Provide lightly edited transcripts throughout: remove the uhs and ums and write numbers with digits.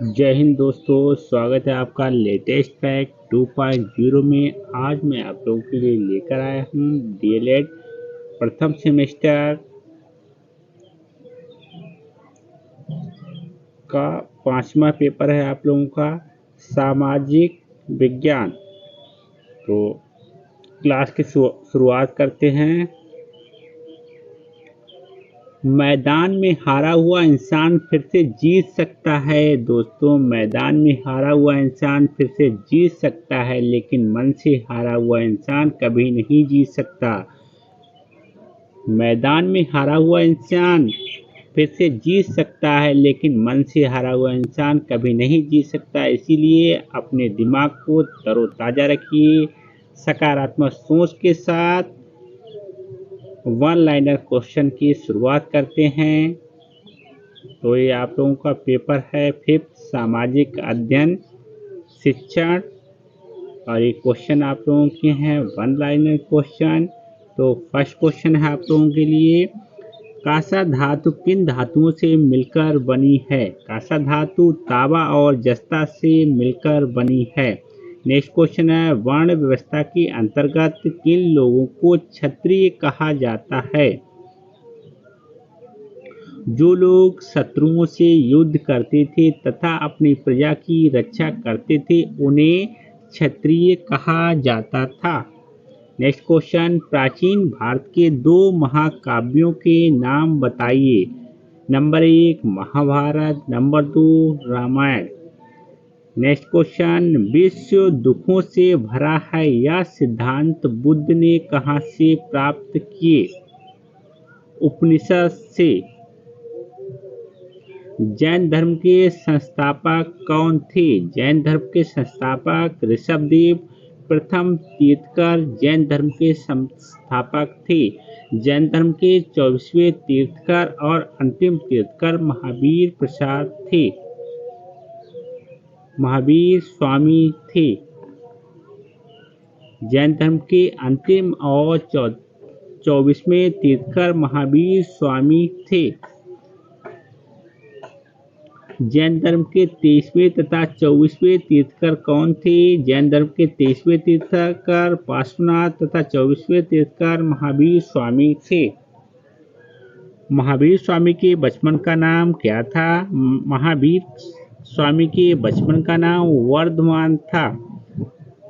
जय हिंद दोस्तों, स्वागत है आपका लेटेस्ट फैक्ट 2.0 में। आज मैं आप लोगों के लिए लेकर आया हूँ डीएलएड प्रथम सेमेस्टर का 5वां पेपर है आप लोगों का सामाजिक विज्ञान। तो क्लास की शुरुआत करते हैं। मैदान में हारा हुआ इंसान फिर से जीत सकता है दोस्तों। मैदान में हारा हुआ इंसान फिर से जीत सकता है, लेकिन मन से हारा हुआ इंसान कभी नहीं जीत सकता। मैदान में हारा हुआ इंसान फिर से जीत सकता है, लेकिन मन से हारा हुआ इंसान कभी नहीं जीत सकता। इसीलिए अपने दिमाग को तरोताज़ा रखिए, सकारात्मक सोच के साथ। वन लाइनर क्वेश्चन की शुरुआत करते हैं। तो ये आप लोगों का पेपर है 5th सामाजिक अध्ययन शिक्षण, और ये क्वेश्चन आप लोगों के हैं वन लाइनर क्वेश्चन। तो फर्स्ट क्वेश्चन है आप लोगों के लिए, कांसा धातु किन धातुओं से मिलकर बनी है? कांसा धातु तांबा और जस्ता से मिलकर बनी है। नेक्स्ट क्वेश्चन है, वर्ण व्यवस्था के अंतर्गत किन लोगों को क्षत्रिय कहा जाता है? जो लोग शत्रुओं से युद्ध करते थे तथा अपनी प्रजा की रक्षा करते थे, उन्हें क्षत्रिय कहा जाता था। नेक्स्ट क्वेश्चन, प्राचीन भारत के 2 महाकाव्यों के नाम बताइए। Number 1 Mahabharat, number 2 Ramayan. Next question, विश्व दुखों से भरा है यह सिद्धांत बुद्ध ने कहाँ से प्राप्त किए? उपनिषद से। जैन धर्म के संस्थापक कौन थे? जैन धर्म के संस्थापक ऋषभदेव प्रथम तीर्थकर जैन धर्म के संस्थापक थे। जैन धर्म के 24वें तीर्थकर और अंतिम तीर्थकर महावीर प्रसाद थे, महावीर स्वामी थे। जैन धर्म के अंतिम और 24वें तीर्थकर महावीर स्वामी थे। जैन धर्म के 23वें तथा 24वें तीर्थकर कौन थे? जैन धर्म के 23वें तीर्थकर पार्श्वनाथ तथा 24वें तीर्थकर महावीर स्वामी थे। महावीर स्वामी के बचपन का नाम क्या था? महावीर स्वामी के बचपन का नाम वर्धमान था।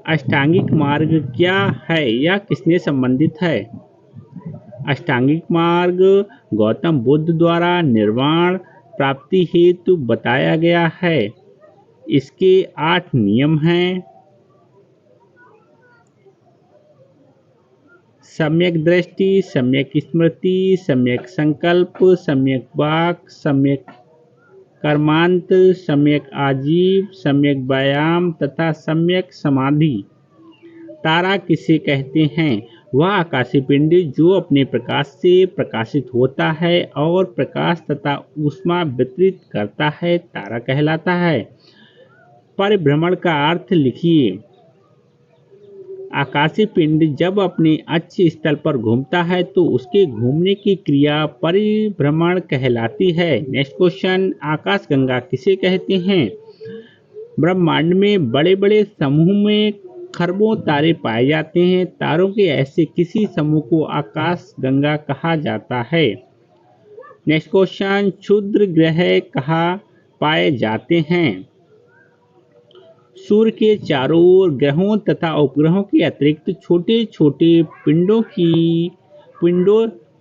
अष्टांगिक मार्ग क्या है? यह किसने संबंधित है? अष्टांगिक मार्ग गौतम बुद्ध द्वारा निर्वाण प्राप्ति हेतु बताया गया है। इसके 8 नियम हैं। सम्यक दृष्टि, सम्यक स्मृति, सम्यक संकल्प, सम्यक वाक, सम्यक कर्मांत, सम्यक आजीव, सम्यक व्यायाम तथा सम्यक समाधि। तारा किसे कहते हैं? वह आकाशीय पिंड जो अपने प्रकाश से प्रकाशित होता है और प्रकाश तथा ऊष्मा वितरित करता है, तारा कहलाता है। परिभ्रमण का अर्थ लिखिए। आकाशीय पिंड जब अपने अक्ष स्थल पर घूमता है तो उसके घूमने की क्रिया परिभ्रमण कहलाती है। नेक्स्ट क्वेश्चन, आकाशगंगा किसे कहते हैं? ब्रह्मांड में बड़े बड़े समूह में खरबों तारे पाए जाते हैं। तारों के ऐसे किसी समूह को आकाशगंगा कहा जाता है। नेक्स्ट क्वेश्चन, क्षुद्र ग्रह कहाँ पाए जाते हैं? सूर्य के चारों ओर ग्रहों तथा उपग्रहों के अतिरिक्त छोटे छोटे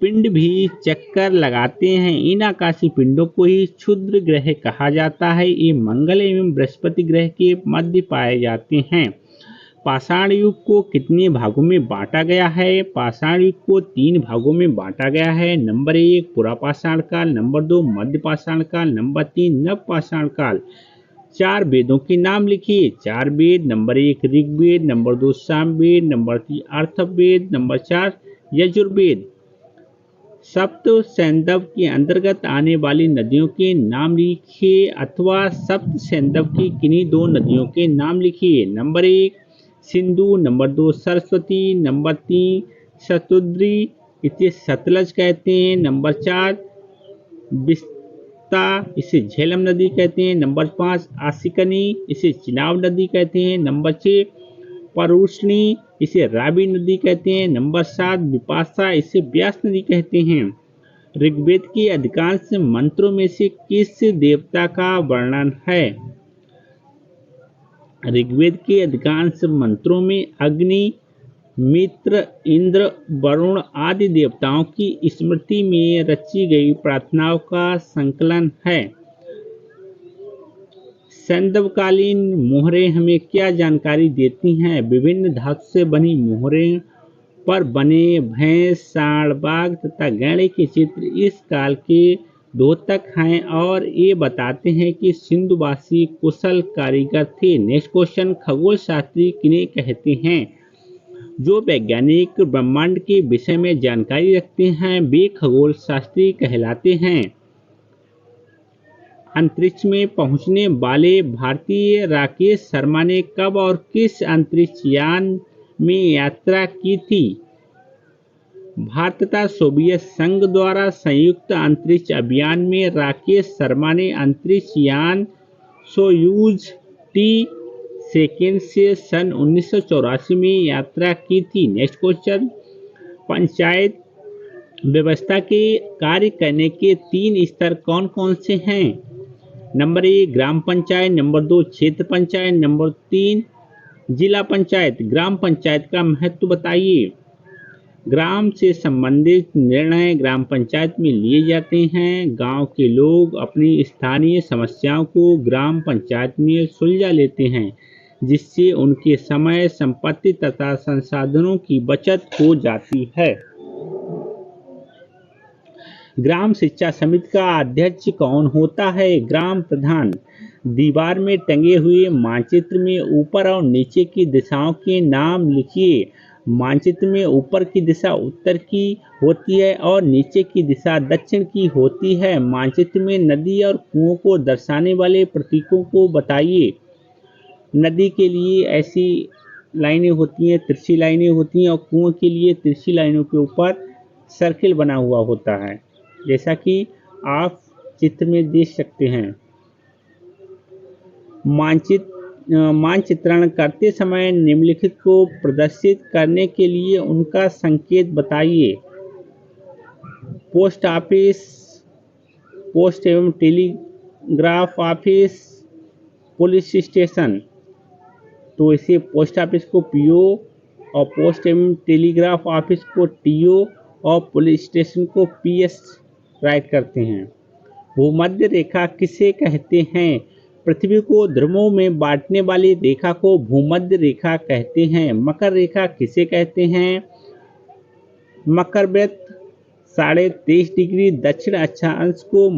पिंड भी चक्कर लगाते हैं। इन आकाशीय पिंडों को ही क्षुद्र ग्रह कहा जाता है। ये मंगल एवं बृहस्पति ग्रह के मध्य पाए जाते हैं। पाषाण युग को कितने भागों में बांटा गया है? पाषाण युग को 3 भागों में बांटा गया है। नंबर 1 पुरापाषाण काल, नंबर 2 मध्य पाषाण काल, नंबर 3 नव पाषाण काल। 4 वेदों के नाम लिखिए। 4 Veda, number 1 Rigveda, number 2 Samaveda, number 3 Atharvaveda, number 4 Yajurveda. Sapta Saindhava के अंतर्गत आने वाली नदियों के नाम लिखिए, अथवा सप्त सैंधव की किन्हीं 2 नदियों के नाम लिखिए। Number 1 Sindhu, number 2 Saraswati, number 3 Shatudri, इसे सतलज कहते हैं। नंबर 4 सप्ता, इसे झेलम नदी कहते हैं। नंबर 5 आसिकनी, इसे चिनाब नदी कहते हैं। नंबर 6 परुष्णी, इसे रावी नदी कहते हैं। नंबर 7 विपाशा, इसे व्यास नदी कहते हैं। ऋग्वेद के अधिकांश मंत्रों में से किस देवता का वर्णन है? ऋग्वेद के अधिकांश मंत्रों में अग्नि, मित्र, इंद्र, वरुण आदि देवताओं की स्मृति में रची गई प्रार्थनाओं का संकलन है। सैंधवकालीन मोहरें हमें क्या जानकारी देती हैं? विभिन्न धातु से बनी मोहरें पर बने भैंस, सांड, बाघ तथा गैंडे के चित्र इस काल के द्योतक हैं और ये बताते हैं कि सिंधुवासी कुशल कारीगर थे। नेक्स्ट क्वेश्चन, खगोल शास्त्री किन्हें कहते हैं? जो वैज्ञानिक ब्रह्मांड के विषय में जानकारी रखते हैं वे खगोल शास्त्री कहलाते हैं। अंतरिक्ष में पहुंचने वाले भारतीय राकेश शर्मा ने कब और किस अंतरिक्ष यान में यात्रा की थी? भारत तथा सोवियत संघ द्वारा संयुक्त अंतरिक्ष अभियान में राकेश शर्मा ने अंतरिक्ष यान सोयूज T2 से सन 1984 में यात्रा की थी। नेक्स्ट क्वेश्चन, पंचायत व्यवस्था के कार्य करने के 3 स्तर कौन कौन से हैं? नंबर 1 ग्राम पंचायत, नंबर 2 क्षेत्र पंचायत, नंबर 3 जिला पंचायत। ग्राम पंचायत का महत्व बताइए। ग्राम से संबंधित निर्णय ग्राम पंचायत में लिए जाते हैं। गांव के लोग अपनी स्थानीय समस्याओं को ग्राम पंचायत में सुलझा लेते हैं, जिससे उनके समय, संपत्ति तथा संसाधनों की बचत हो जाती है। ग्राम शिक्षा समिति का अध्यक्ष कौन होता है? ग्राम प्रधान। दीवार में टंगे हुए मानचित्र में ऊपर और नीचे की दिशाओं के नाम लिखिए। मानचित्र में ऊपर की दिशा उत्तर की होती है और नीचे की दिशा दक्षिण की होती है। मानचित्र में नदी और कुओं को दर्शाने वाले प्रतीकों को बताइए। नदी के लिए ऐसी लाइनें होती हैं, तिरछी लाइनें होती हैं, और कुओं के लिए तिरछी लाइनों के ऊपर सर्किल बना हुआ होता है, जैसा कि आप चित्र में देख सकते हैं। मानचित्रण करते समय निम्नलिखित को प्रदर्शित करने के लिए उनका संकेत बताइए। पोस्ट ऑफिस, पोस्ट एवं टेलीग्राफ ऑफिस, पुलिस स्टेशन। तो इसे पोस्ट ऑफिस को पीओ और पोस्ट एवं टेलीग्राफ ऑफिस को टीओ और पुलिस स्टेशन को पीएस राइट करते हैं। भूमध्य रेखा किसे कहते हैं? पृथ्वी को ध्रुवों में बांटने वाली रेखा को भूमध्य रेखा कहते हैं। मकर रेखा किसे कहते हैं? मकर वृत्त 23.5 डिग्री दक्षिण अक्षांश को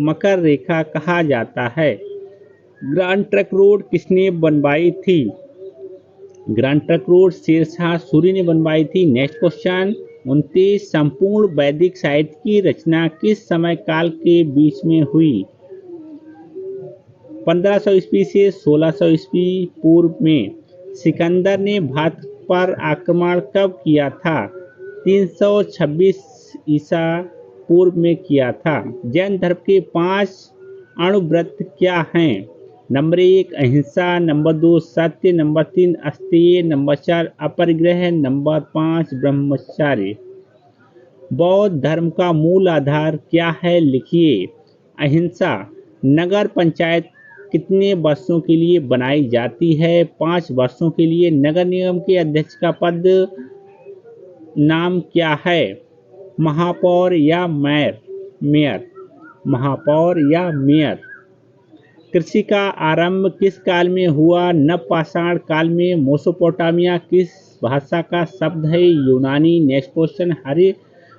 मकर रेखा कहा जाता है। ग्रांड ट्रंक रोड किसने बनवाई थी? Grand Trunk Road Sher Shah ने बनवाई थी। नेक्स्ट क्वेश्चन, 29 संपूर्ण वैदिक साहित्य की रचना किस समय काल के बीच में हुई? 1500 ईस्वी से 1600 ईस्वी पूर्व में। सिकंदर ने भारत पर आक्रमण कब किया था? 326 ईसा पूर्व में किया था। जैन धर्म के 5 अणुव्रत क्या हैं? नंबर 1 अहिंसा, नंबर 2 सत्य, नंबर 3 अस्तेय, नंबर 4 अपरिग्रह, नंबर 5 ब्रह्मचर्य। बौद्ध धर्म का मूल आधार क्या है? लिखिए। अहिंसा। नगर पंचायत कितने वर्षों के लिए बनाई जाती है? 5 वर्षों के लिए। नगर निगम के अध्यक्ष का पद नाम क्या है? महापौर या मेयर? महापौर या मेयर। कृषि का आरंभ किस काल में हुआ? नवपाषाण काल में। मेसोपोटामिया किस भाषा का शब्द है? यूनानी। नेक्स्ट क्वेश्चन,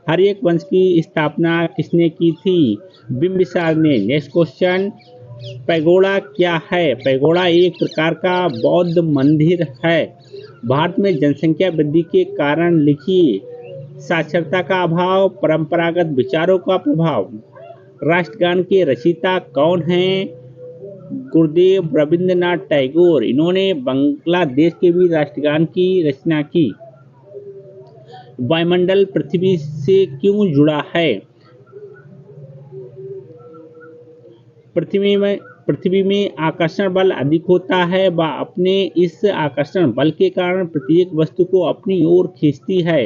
हर्यक वंश की स्थापना किसने की थी? बिंबिसार ने। नेक्स्ट क्वेश्चन, पैगोडा क्या है? पैगोडा एक प्रकार का बौद्ध मंदिर है। भारत में जनसंख्या वृद्धि के कारण लिखिए। साक्षरता का अभाव, परंपरागत विचारों का प्रभाव। राष्ट्रगान के रचयिता कौन हैं? गुरुदेव रविंद्रनाथ टैगोर। इन्होंने बांग्लादेश के भी राष्ट्रगान की रचना की। वायुमंडल पृथ्वी से क्यों जुड़ा है? पृथ्वी में आकर्षण बल अधिक होता है, वह अपने इस आकर्षण बल के कारण प्रत्येक वस्तु को अपनी ओर खींचती है।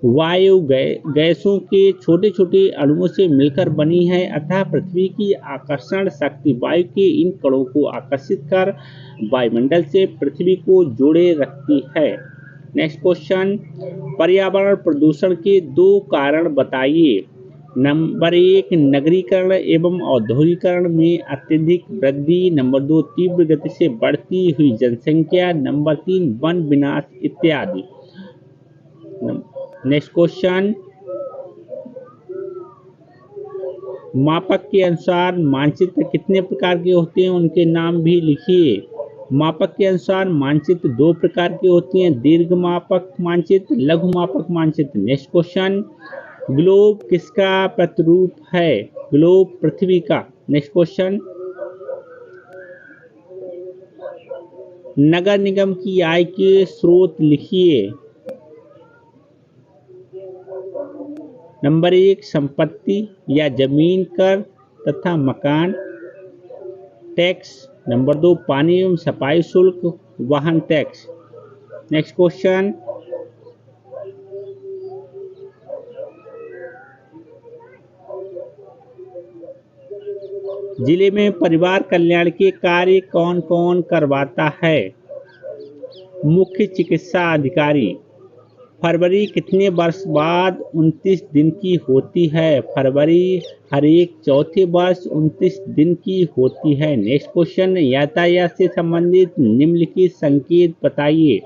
वायु गैसों के छोटे छोटे अणुओं से मिलकर बनी है, अतः पृथ्वी की आकर्षण शक्ति वायु के इन कणों को आकर्षित कर वायुमंडल से पृथ्वी को जोड़े रखती है। नेक्स्ट क्वेश्चन, पर्यावरण प्रदूषण के 2 कारण बताइए। नंबर 1, नगरीकरण एवं औद्योगिकरण में अत्यधिक वृद्धि। नंबर 2, तीव्र गति से बढ़ती हुई जनसंख्या। नंबर 3, वन विनाश इत्यादि। नेक्स्ट क्वेश्चन, मापक के अनुसार मानचित्र कितने प्रकार के होते हैं, उनके नाम भी लिखिए। मापक के अनुसार मानचित्र 2 प्रकार के होते हैं, दीर्घ मापक मानचित्र, लघु मापक मानचित्र। नेक्स्ट क्वेश्चन, ग्लोब किसका प्रतिरूप है? ग्लोब पृथ्वी का। नेक्स्ट क्वेश्चन, नगर निगम की आय के स्रोत लिखिए। नंबर 1, संपत्ति या जमीन कर तथा मकान टैक्स। नंबर 2, पानी एवं सफाई शुल्क, वाहन टैक्स। नेक्स्ट क्वेश्चन, जिले में परिवार कल्याण के कार्य कौन कौन करवाता है? मुख्य चिकित्सा अधिकारी। फरवरी कितने वर्ष बाद 29 दिन की होती है? फरवरी हर एक चौथे वर्ष 29 दिन की होती है। नेक्स्ट क्वेश्चन, यातायात से संबंधित निम्नलिखित संकेत बताइए।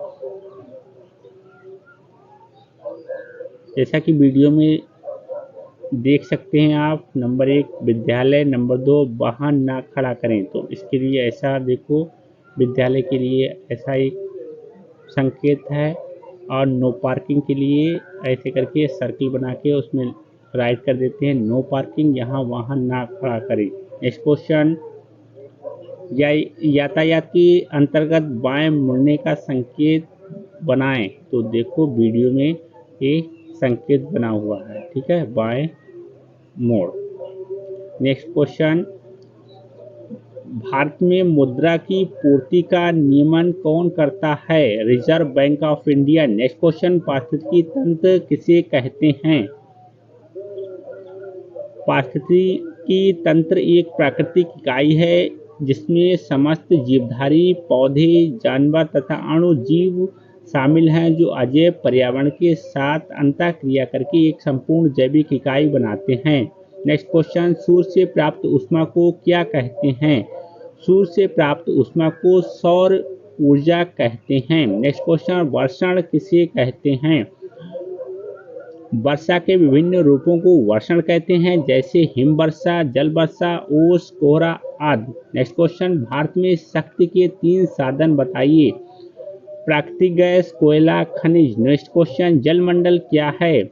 जैसा कि वीडियो में देख सकते हैं आप, नंबर 1 विद्यालय, नंबर 2 वाहन ना खड़ा करें, तो इसके लिए ऐसा देखो, विद्यालय के लिए ऐसा एक संकेत है, और नो पार्किंग के लिए ऐसे करके सर्किल बना के उसमें राइट कर देते हैं नो पार्किंग, यहाँ वाहन ना खड़ा करें। नेक्स्ट क्वेश्चन, यातायात के अंतर्गत बाएं मुड़ने का संकेत बनाएं, तो देखो वीडियो में ये संकेत बना हुआ है, ठीक है, बाएं मोड़। नेक्स्ट क्वेश्चन, भारत में मुद्रा की पूर्ति का नियमन कौन करता है? Reserve bank of India. Next question, पारिस्थितिकी तंत्र किसे कहते हैं? पारिस्थितिकी तंत्र एक प्राकृतिक इकाई है जिसमें समस्त जीवधारी पौधे, जानवर तथा अणु जीव शामिल हैं, जो अजैव पर्यावरण के साथ अंतःक्रिया करके एक संपूर्ण जैविक इकाई बनाते हैं। नेक्स्ट क्वेश्चन, सूर्य से प्राप्त ऊष्मा को क्या कहते हैं? सूर्य से प्राप्त ऊष्मा को सौर ऊर्जा कहते हैं। नेक्स्ट क्वेश्चन, वर्षण किसे कहते हैं? वर्षा के विभिन्न रूपों को वर्षण कहते हैं, जैसे हिमवर्षा, जल वर्षा, ओस, कोहरा आदि। नेक्स्ट क्वेश्चन, भारत में शक्ति के 3 साधन बताइए। प्राकृतिक गैस, कोयला, खनिज। नेक्स्ट क्वेश्चन, जलमंडल क्या है?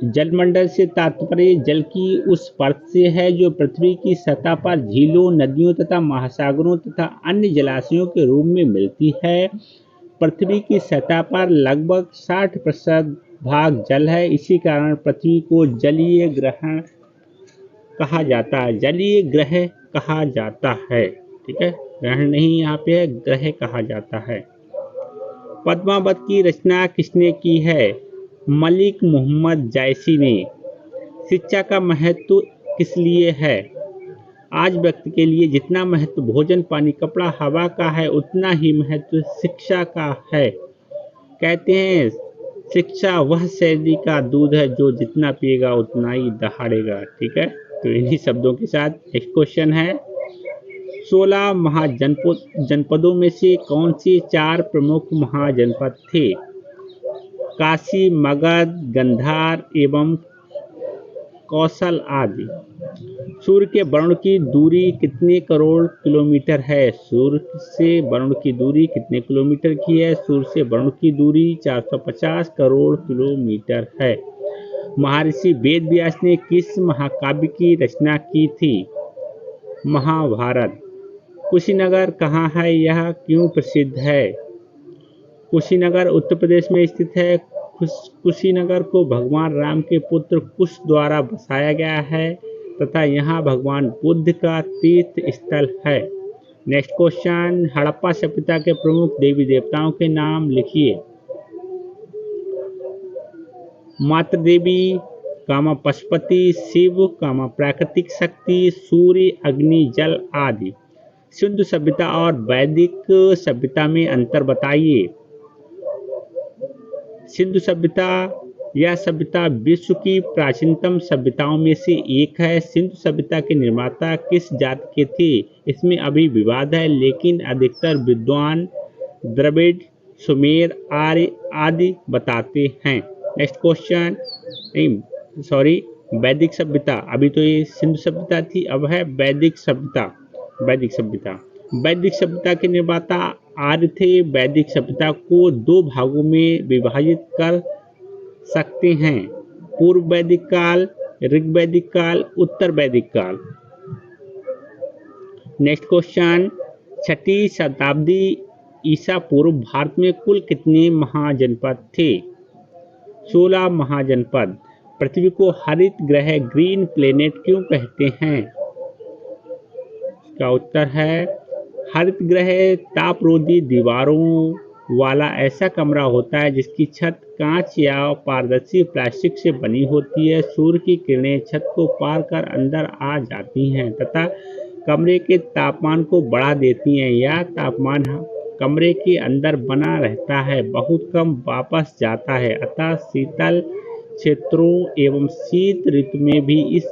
जलमंडल से तात्पर्य जल की उस परत से है जो पृथ्वी की सतह पर झीलों, नदियों तथा महासागरों तथा अन्य जलाशयों के रूप में मिलती है। पृथ्वी की सतह पर लगभग 60% भाग जल है, इसी कारण पृथ्वी को जलीय ग्रह कहा जाता है। जलीय ग्रह कहा जाता है, ठीक है, ग्रहण नहीं यहाँ पे है, ग्रह कहा जाता है। पद्मावत की रचना किसने की है? मलिक मोहम्मद जायसी ने। शिक्षा का महत्व किस लिए है? आज व्यक्ति के लिए जितना महत्व भोजन, पानी, कपड़ा, हवा का है, उतना ही महत्व शिक्षा का है। कहते हैं शिक्षा वह शैली का दूध है जो जितना पिएगा उतना ही दहाड़ेगा, ठीक है। तो इन्हीं शब्दों के साथ एक क्वेश्चन है, 16 महाजनपदों में से कौन से 4 प्रमुख महाजनपद थे? काशी, मगध, गांधार एवं कौशल आदि। सूर्य के वरुण की दूरी कितने करोड़ किलोमीटर है? सूर्य से वरुण की दूरी कितने किलोमीटर की है? सूर्य से वरुण की दूरी 450 करोड़ किलोमीटर है। महर्षि वेद व्यास ने किस महाकाव्य की रचना की थी? महाभारत। कुशीनगर कहाँ है? यह क्यों प्रसिद्ध है? कुशीनगर उत्तर प्रदेश में स्थित है। कुशीनगर को भगवान राम के पुत्र कुश द्वारा बसाया गया है तथा यहाँ भगवान बुद्ध का तीर्थ स्थल है। नेक्स्ट क्वेश्चन, हड़प्पा सभ्यता के प्रमुख देवी देवताओं के नाम लिखिए। मातृ देवी, कामा पशुपति, शिव, कामा प्राकृतिक शक्ति, सूर्य, अग्नि, जल आदि। सिंधु सभ्यता और वैदिक सभ्यता में अंतर बताइए। सिंधु सभ्यता यह सभ्यता विश्व की प्राचीनतम सभ्यताओं में से एक है। सिंधु सभ्यता के निर्माता किस जाति के थे, इसमें अभी विवाद है, लेकिन अधिकतर विद्वान द्रविड़, सुमेर, आर्य आदि बताते हैं। नेक्स्ट क्वेश्चन, वैदिक सभ्यता, अभी तो ये सिंधु सभ्यता थी, अब है वैदिक सभ्यता। वैदिक सभ्यता के निर्माता आर्य थे। वैदिक सभ्यता को दो भागों में विभाजित कर सकते हैं, पूर्व वैदिक काल, ऋग वैदिक काल, उत्तर वैदिक काल। नेक्स्ट क्वेश्चन, 6वीं शताब्दी ईसा पूर्व भारत में कुल कितने महाजनपद थे? 16 महाजनपद। पृथ्वी को हरित ग्रह, ग्रीन प्लेनेट क्यों कहते हैं? इसका उत्तर है, हरित ग्रह तापरोधी दीवारों वाला ऐसा कमरा होता है जिसकी छत कांच या पारदर्शी प्लास्टिक से बनी होती है। सूर्य की किरणें छत को पार कर अंदर आ जाती हैं तथा कमरे के तापमान को बढ़ा देती हैं। यह तापमान कमरे के अंदर बना रहता है, बहुत कम वापस जाता है। अतः शीतल क्षेत्रों एवं शीत ऋतु में भी इस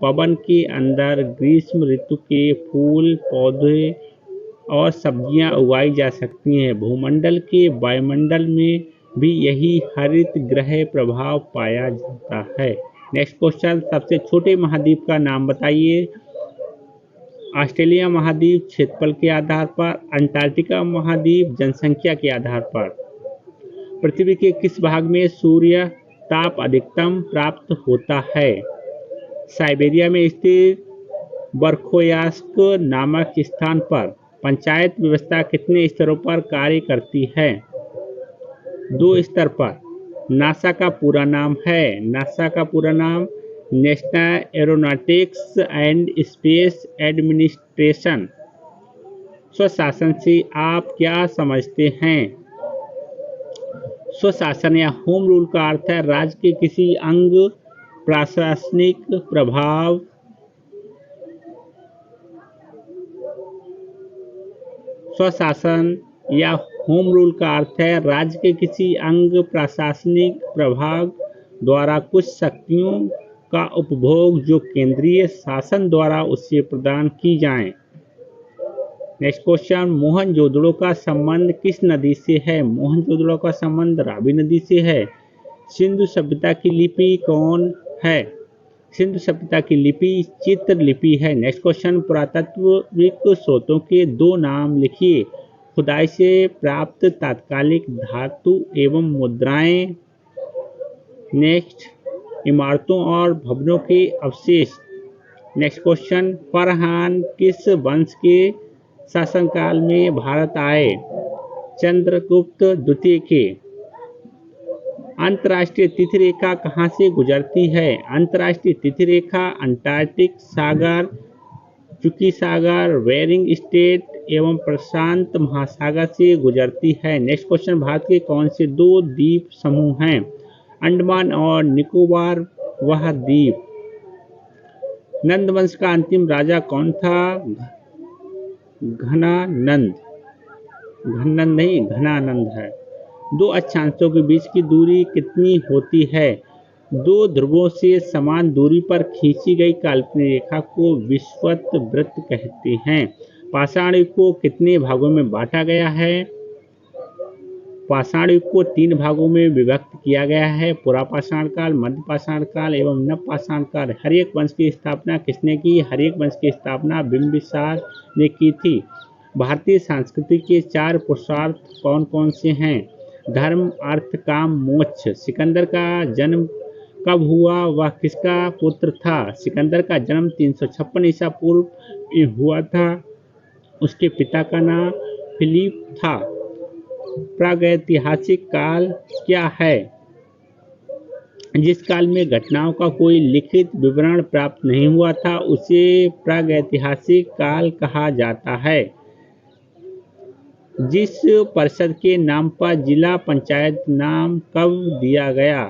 भवन के अंदर ग्रीष्म ऋतु के फूल, पौधे और सब्जियां उगाई जा सकती हैं। भूमंडल के वायुमंडल में भी यही हरित ग्रह प्रभाव पाया जाता है। नेक्स्ट क्वेश्चन, सबसे छोटे महाद्वीप का नाम बताइए। ऑस्ट्रेलिया महाद्वीप क्षेत्रफल के आधार पर, अंटार्कटिका महाद्वीप जनसंख्या के आधार पर। पृथ्वी के किस भाग में सूर्य ताप अधिकतम प्राप्त होता है? साइबेरिया में स्थित बरखोयास्क नामक स्थान पर। पंचायत व्यवस्था कितने स्तरों पर कार्य करती है? 2 स्तर पर। नासा का पूरा नाम national aeronautics and space administration. स्वशासन से आप क्या समझते हैं? स्वशासन या होम रूल का अर्थ है राज्य के किसी अंग, प्रशासनिक प्रभाव स्वशासन या होम रूल का अर्थ है राज्य के किसी अंग, प्रशासनिक प्रभाग द्वारा कुछ शक्तियों का उपभोग जो केंद्रीय शासन द्वारा उससे प्रदान की जाएं। नेक्स्ट क्वेश्चन, मोहनजोदड़ो का संबंध किस नदी से है? मोहनजोदड़ो का संबंध रावी नदी से है। सिंधु सभ्यता की लिपि कौन है? सिंधु सभ्यता की लिपि चित्र लिपि है। नेक्स्ट क्वेश्चन, पुरातात्विक स्रोतों के 2 नाम लिखिए। खुदाई से प्राप्त तात्कालिक धातु एवं मुद्राएं। नेक्स्ट, इमारतों और भवनों के अवशेष। नेक्स्ट क्वेश्चन, फरहान किस वंश के शासनकाल में भारत आए? चंद्रगुप्त द्वितीय के। अंतर्राष्ट्रीय तिथि रेखा कहाँ से गुजरती है? अंतर्राष्ट्रीय तिथि रेखा अंटार्कटिक सागर, चुकी सागर, बेरिंग स्ट्रेट एवं प्रशांत महासागर से गुजरती है। नेक्स्ट क्वेश्चन, भारत के कौन से 2 द्वीप समूह हैं? अंडमान और निकोबार वह द्वीप। नंद वंश का अंतिम राजा कौन था? घनानंद है। 2 अक्षांशों के बीच की दूरी कितनी होती है? 2 ध्रुवों से समान दूरी पर खींची गई काल्पनिक रेखा को विषुवत वृत्त कहते हैं। पाषाण युग को कितने भागों में बांटा गया है? पाषाण युग को 3 भागों में विभक्त किया गया है, पुरापाषाण काल, मध्यपाषाण काल एवं नवपाषाण काल। हर्यक वंश की स्थापना किसने की? हर्यक वंश की स्थापना बिंबिसार ने की थी। भारतीय संस्कृति के 4 पुरुषार्थ कौन कौन से हैं? धर्म, अर्थ, काम, मोक्ष। सिकंदर का जन्म कब हुआ? वह किसका पुत्र था? सिकंदर का जन्म 356 ईसा पूर्व में हुआ था। उसके पिता का नाम फिलिप था। प्रागैतिहासिक काल क्या है? जिस काल में घटनाओं का कोई लिखित विवरण प्राप्त नहीं हुआ था उसे प्रागैतिहासिक काल कहा जाता है। जिस परिषद के नाम पर जिला पंचायत नाम कब दिया गया?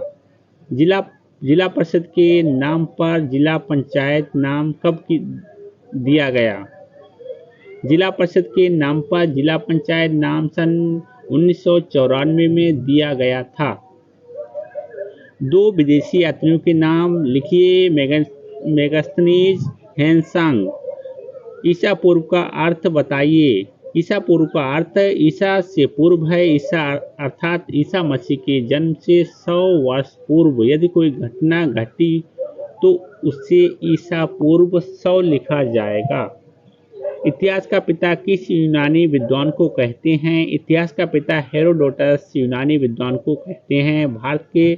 जिला जिला परिषद के नाम पर जिला पंचायत नाम दिया गया? जिला परिषद के नाम पर जिला पंचायत नाम सन 1994 में दिया गया था। 2 विदेशी यात्रियों के नाम लिखिए। मेगास्थनीज हेनसांग। ईसा पूर्व का अर्थ बताइए। ईसा पूर्व का अर्थ ईसा से पूर्व है। ईसा अर्थात ईसा मसीह के जन्म से 100 वर्ष पूर्व यदि कोई घटना घटी तो उससे ईसा पूर्व 100 लिखा जाएगा। इतिहास का पिता किस यूनानी विद्वान को कहते हैं? इतिहास का पिता हेरोडोटस यूनानी विद्वान को कहते हैं। भारत के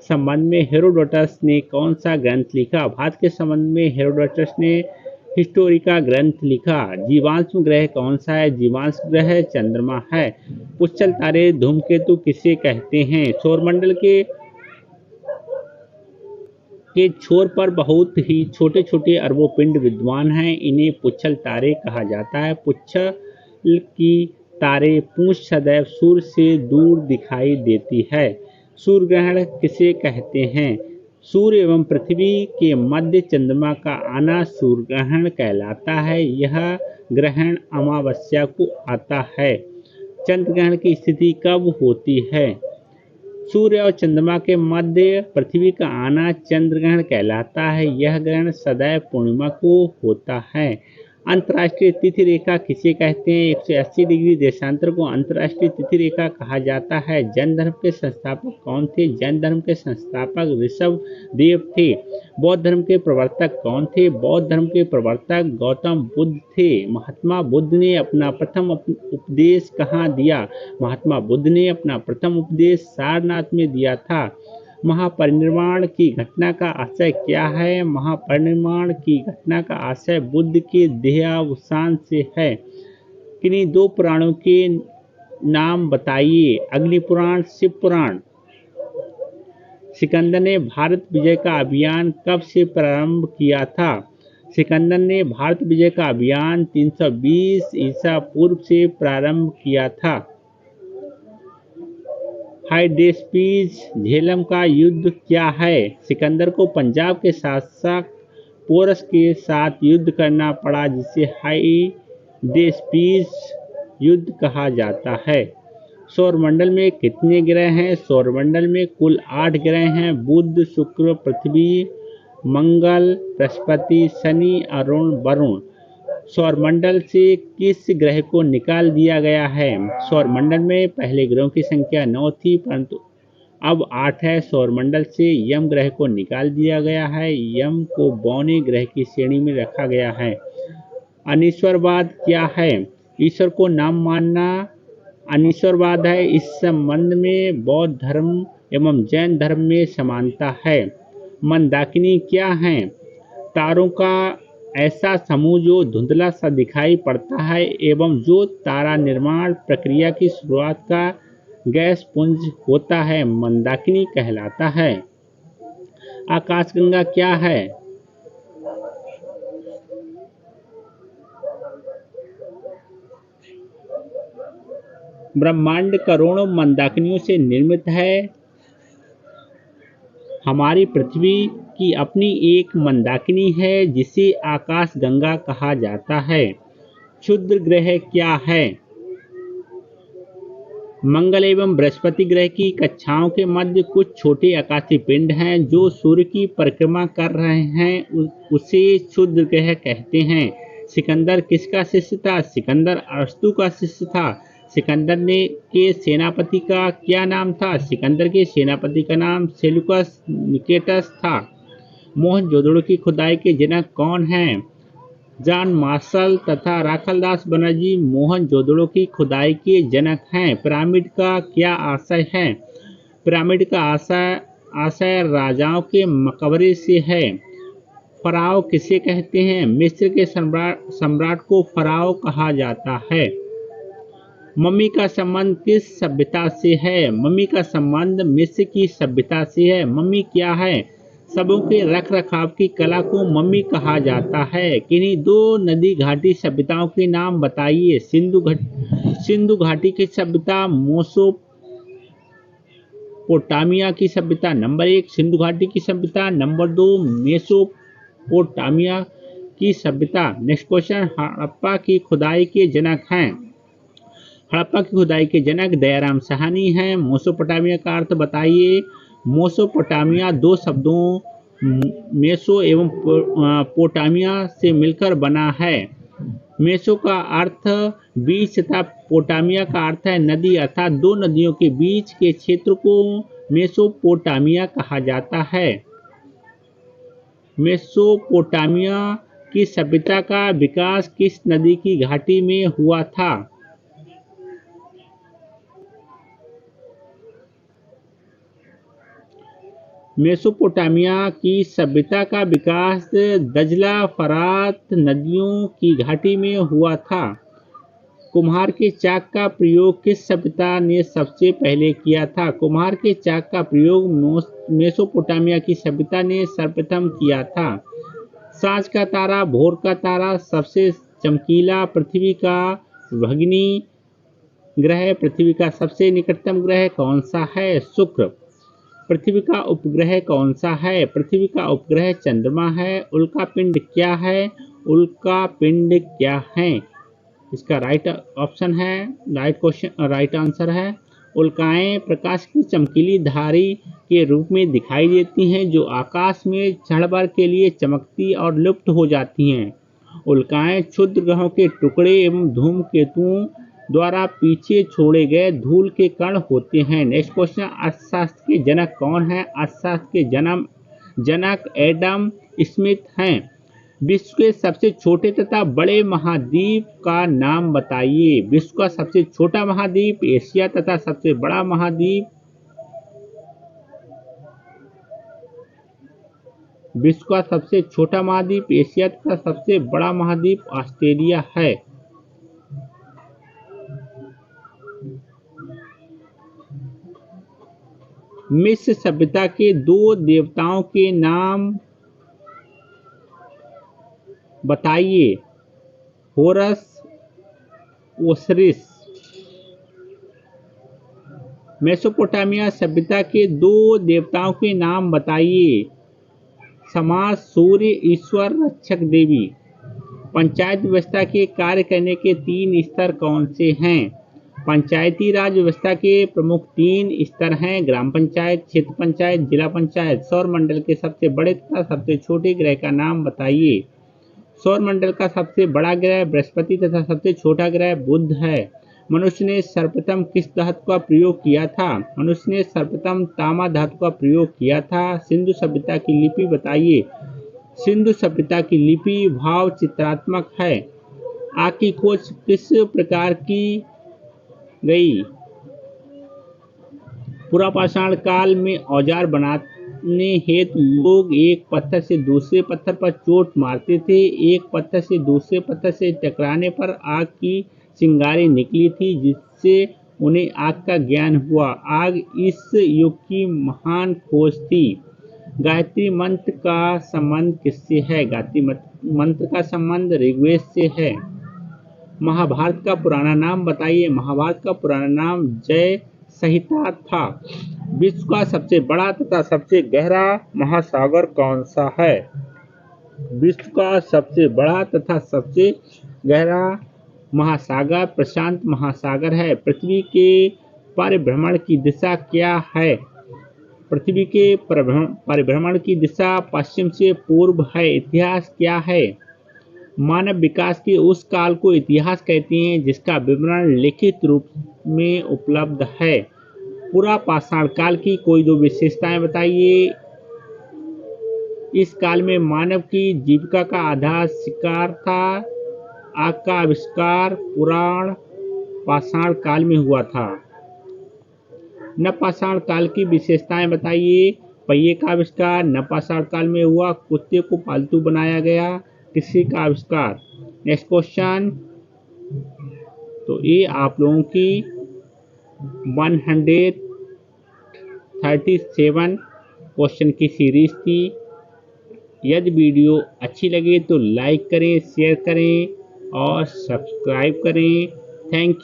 संबंध में हेरोडोटस ने कौन सा ग्रंथ लिखा? भारत के संबंध में हेरोडोटस ने हिस्टोरिका ग्रंथ लिखा। जीवाश्म ग्रह कौन सा है? जीवाश्म ग्रह चंद्रमा है। पुच्छल तारे धूमकेतु किसे कहते हैं? सौरमंडल के छोर पर बहुत ही छोटे छोटे अरबों पिंड विद्यमान हैं। इन्हें पुच्छल तारे कहा जाता है। पुच्छल की तारे पूंछ सदैव सूर्य से दूर दिखाई देती है। सूर्य ग्रहण किसे कहते हैं? सूर्य एवं पृथ्वी के मध्य चंद्रमा का आना सूर्य ग्रहण कहलाता है। यह ग्रहण अमावस्या को आता है। चंद्र ग्रहण की स्थिति कब होती है? सूर्य और चंद्रमा के मध्य पृथ्वी का आना चंद्र ग्रहण कहलाता है। यह ग्रहण सदैव पूर्णिमा को होता है। अंतर्राष्ट्रीय तिथि रेखा किसे कहते हैं? 180 डिग्री देशांतर को अंतर्राष्ट्रीय तिथि रेखा कहा जाता है। जैन धर्म के संस्थापक कौन थे? जैन धर्म के संस्थापक ऋषभ देव थे। बौद्ध धर्म के प्रवर्तक कौन थे? बौद्ध धर्म के प्रवर्तक गौतम बुद्ध थे। महात्मा बुद्ध ने अपना प्रथम उपदेश कहाँ दिया? महात्मा बुद्ध ने अपना प्रथम उपदेश सारनाथ में दिया था। महापरिनिर्वाण की घटना का आशय क्या है? महापरिनिर्वाण की घटना का आशय बुद्ध के देहावसान से है। किन्हीं 2 पुराणों के नाम बताइए। अग्निपुराण, शिव पुराण। सिकंदर ने भारत विजय का अभियान कब से प्रारंभ किया था? सिकंदर ने भारत विजय का अभियान 320 ईसा पूर्व से प्रारंभ किया था। हाइडेस्पीस झेलम का युद्ध क्या है? सिकंदर को पंजाब के शासक पोरस के साथ युद्ध करना पड़ा जिसे हाइडेस्पीस युद्ध कहा जाता है। सौरमंडल में कितने ग्रह हैं? सौरमंडल में कुल 8 ग्रह हैं। बुध, शुक्र, पृथ्वी, मंगल, बृहस्पति, शनि, अरुण, वरुण। सौरमंडल से किस ग्रह को निकाल दिया गया है? सौरमंडल में पहले ग्रहों की संख्या 9 थी परंतु अब 8 है। सौरमंडल से यम ग्रह को निकाल दिया गया है। यम को बौने ग्रह की श्रेणी में रखा गया है। अनीश्वरवाद क्या है? ईश्वर को नाम मानना अनीश्वरवाद है। इस संबंध में बौद्ध धर्म एवं जैन धर्म में समानता है। मंदाकिनी क्या है? तारों का ऐसा समूह जो धुंधला सा दिखाई पड़ता है एवं जो तारा निर्माण प्रक्रिया की शुरुआत का गैस पुंज होता है मंदाकिनी कहलाता है। आकाशगंगा क्या है? ब्रह्मांड करोड़ों मंदाकिनियों से निर्मित है। हमारी पृथ्वी की अपनी एक मंदाकिनी है जिसे आकाशगंगा कहा जाता है। क्षुद्र ग्रह क्या है? मंगल एवं बृहस्पति ग्रह की कक्षाओं के मध्य कुछ छोटे आकाशीय पिंड हैं जो सूर्य की परिक्रमा कर रहे हैं, उसे क्षुद्र ग्रह कहते हैं। सिकंदर किसका शिष्य था? सिकंदर अरस्तु का शिष्य था। सिकंदर के सेनापति का क्या नाम था? सिकंदर के सेनापति का नाम सेल्यूकस निकेटस था। मोहनजोदड़ो की खुदाई के जनक कौन हैं? जॉन मार्शल तथा राखलदास बनर्जी मोहनजोदड़ो की खुदाई के जनक हैं। पिरामिड का क्या आशय है? पिरामिड का आशय राजाओं के मकबरे से है। फराओ किसे कहते हैं? मिस्र के सम्राट को फराओ कहा जाता है। मम्मी का संबंध किस सभ्यता से है? मम्मी का संबंध मिस्र की सभ्यता से है। मम्मी क्या है? सबों के रख रखाव की कला को मम्मी कहा जाता है। किन्हीं दो नदी घाटी सभ्यताओं के नाम बताइए। सिंधु घाटी की सभ्यता, मेसोपोटामिया की सभ्यता। नंबर 1 सिंधु घाटी की सभ्यता, नंबर 2 मेसोपोटामिया की सभ्यता। नेक्स्ट क्वेश्चन, हड़प्पा की खुदाई के जनक हैं। हड़प्पा की खुदाई के जनक दयाराम साहनी हैं। मेसोपोटामिया का अर्थ बताइए। मेसोपोटामिया दो शब्दों मेसो एवं पोटामिया से मिलकर बना है। मेसो का अर्थ बीच तथा पोटामिया का अर्थ है नदी, अर्थात दो नदियों के बीच के क्षेत्र को मेसोपोटामिया कहा जाता है। मेसोपोटामिया की सभ्यता का विकास किस नदी की घाटी में हुआ था? मेसोपोटामिया की सभ्यता का विकास दजला फरात नदियों की घाटी में हुआ था। कुम्हार के चाक का प्रयोग किस सभ्यता ने सबसे पहले किया था? कुम्हार के चाक का प्रयोग मेसोपोटामिया की सभ्यता ने सर्वप्रथम किया था। सांझ का तारा, भोर का तारा, सबसे चमकीला, पृथ्वी का भगिनी ग्रह, पृथ्वी का सबसे निकटतम ग्रह कौन सा है? शुक्र। पृथ्वी का उपग्रह कौन सा है? पृथ्वी का उपग्रह चंद्रमा है। उल्का पिंड क्या है? उल्का पिंड क्या है? इसका राइट ऑप्शन है, राइट आंसर है उल्काएं प्रकाश की चमकीली धारी के रूप में दिखाई देती हैं जो आकाश में क्षण भर के लिए चमकती और लुप्त हो जाती हैं। उल्काएं क्षुद्र ग्रहों के टुकड़े एवं धूमकेतुओं द्वारा पीछे छोड़े गए धूल के कण होते हैं। नेक्स्ट क्वेश्चन, अर्थशास्त्र के जनक कौन है? अर्थशास्त्र के जनक एडम स्मिथ हैं। विश्व के सबसे छोटे तथा बड़े महाद्वीप का नाम बताइए। विश्व का सबसे छोटा महाद्वीप एशिया तथा सबसे बड़ा महाद्वीप विश्व का सबसे छोटा महाद्वीप एशिया तथा सबसे बड़ा महाद्वीप ऑस्ट्रेलिया है। मिस्र सभ्यता के दो देवताओं के नाम बताइए। होरस, ओसिरिस। मेसोपोटामिया सभ्यता के दो देवताओं के नाम बताइए। समाज, सूर्य, ईश्वर, रक्षक देवी। पंचायत व्यवस्था के कार्य करने के 3 स्तर कौन से हैं? पंचायती राज व्यवस्था के प्रमुख 3 स्तर हैं, ग्राम पंचायत, क्षेत्र पंचायत, जिला पंचायत। सौर मंडल के सबसे बड़े तथा सबसे छोटे ग्रह का नाम बताइए। सौर मंडल का सबसे बड़ा ग्रह बृहस्पति तथा सबसे छोटा ग्रह बुध है। मनुष्य ने सर्वप्रथम किस धातु का प्रयोग किया था? मनुष्य ने सर्वप्रथम तामा धातु का प्रयोग किया था। सिंधु सभ्यता की लिपि बताइए। सिंधु सभ्यता की लिपि भाव चित्रात्मक है। आग की खोज किस प्रकार की गई? पुरापाषाण काल में औजार बनाने हेतु लोग एक पत्थर से दूसरे पत्थर पर चोट मारते थे। एक पत्थर से दूसरे पत्थर से टकराने पर आग की चिंगारी निकली थी जिससे उन्हें आग का ज्ञान हुआ। आग इस युग की महान खोज थी। गायत्री मंत्र का संबंध किससे है? गायत्री मंत्र का संबंध ऋग्वेद से है। महाभारत का पुराना नाम बताइए। महाभारत का पुराना नाम जय संहिता था। विश्व का सबसे बड़ा तथा सबसे गहरा महासागर कौन सा है? विश्व का सबसे बड़ा तथा सबसे गहरा महासागर प्रशांत महासागर है। पृथ्वी के परिभ्रमण की दिशा क्या है? पृथ्वी के परिभ्रमण की दिशा पश्चिम से पूर्व है। इतिहास क्या है? मानव विकास के उस काल को इतिहास कहते हैं जिसका विवरण लिखित रूप में उपलब्ध है। पुरापाषाण काल की कोई 2 विशेषताएं बताइए। इस काल में मानव की जीविका का आधार शिकार था। आग का आविष्कार पुराण पाषाण काल में हुआ था। नवपाषाण काल की विशेषताएं बताइए। पहिए का आविष्कार नवपाषाण काल में हुआ। कुत्ते को पालतू बनाया गया। कृषि का आविष्कार। नेक्स्ट क्वेश्चन, तो ये आप लोगों की 137 क्वेश्चन की सीरीज थी। यदि वीडियो अच्छी लगे तो लाइक करें, शेयर करें और सब्सक्राइब करें। Thank you.